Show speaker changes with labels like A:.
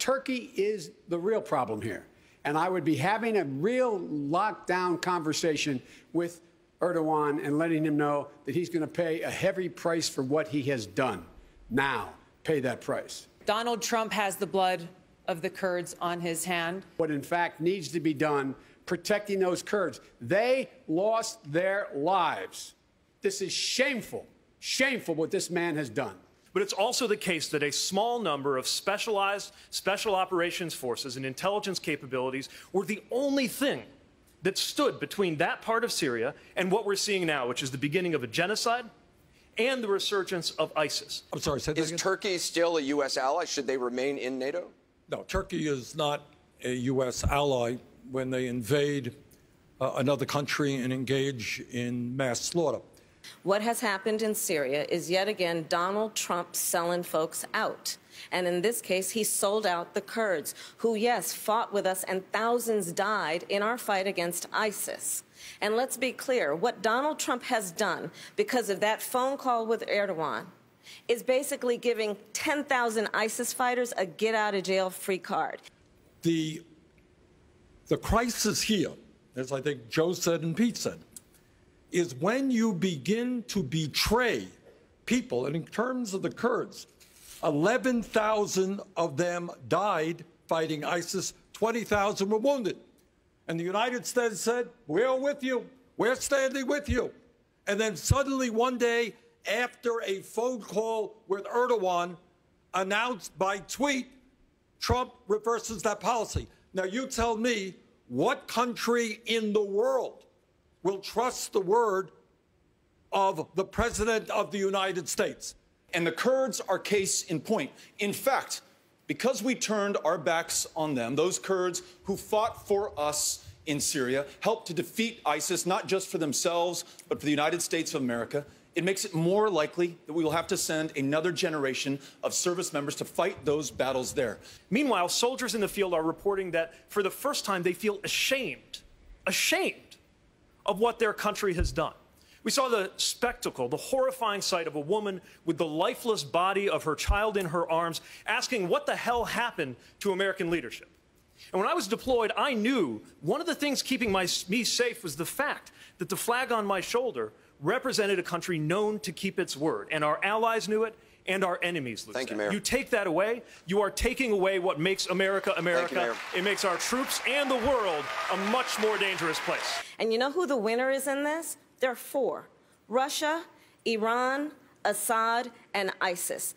A: Turkey is the real problem here. And I would be having a real lockdown conversation with Erdogan and letting him know that he's going to pay a heavy price for what he has done. Now, pay that price.
B: Donald Trump has the blood of the Kurds on his hand.
A: What, in fact, needs to be done, protecting those Kurds. They lost their lives. This is shameful, shameful what this man has done.
C: But it's also the case that a small number of specialized special operations forces and intelligence capabilities were the only thing that stood between that part of Syria and what we're seeing now, which is the beginning of a genocide and the resurgence of ISIS.
D: I'm sorry, say that again?
E: Is Turkey still a U.S. ally? Should they remain in NATO?
D: No, Turkey is not a U.S. ally when they invade another country and engage in mass slaughter.
F: What has happened in Syria is yet again Donald Trump selling folks out. And in this case, he sold out the Kurds, who, yes, fought with us, and thousands died in our fight against ISIS. And let's be clear, what Donald Trump has done because of that phone call with Erdogan is basically giving 10,000 ISIS fighters a get-out-of-jail-free card.
D: The crisis here, as I think Joe said and Pete said, is when you begin to betray people, and in terms of the Kurds, 11,000 of them died fighting ISIS, 20,000 were wounded. And the United States said, we're with you, we're standing with you. And then suddenly one day, after a phone call with Erdogan, announced by tweet, Trump reverses that policy. Now you tell me, what country in the world will trust the word of the President of the United States?
G: And the Kurds are case in point. In fact, because we turned our backs on them, those Kurds who fought for us in Syria, helped to defeat ISIS, not just for themselves, but for the United States of America, it makes it more likely that we will have to send another generation of service members to fight those battles there.
C: Meanwhile, soldiers in the field are reporting that for the first time they feel ashamed of what their country has done. We saw the spectacle, the horrifying sight of a woman with the lifeless body of her child in her arms, asking what the hell happened to American leadership. And when I was deployed, I knew one of the things keeping me safe was the fact that the flag on my shoulder represented a country known to keep its word. And our allies knew it, and our enemies knew it.
E: Thank you, Mayor.
C: You take that away, you are taking away what makes America America.
E: Thank you, Mayor.
C: It makes our troops and the world a much more dangerous place.
F: And you know who the winner is in this? There are four: Russia, Iran, Assad, and ISIS.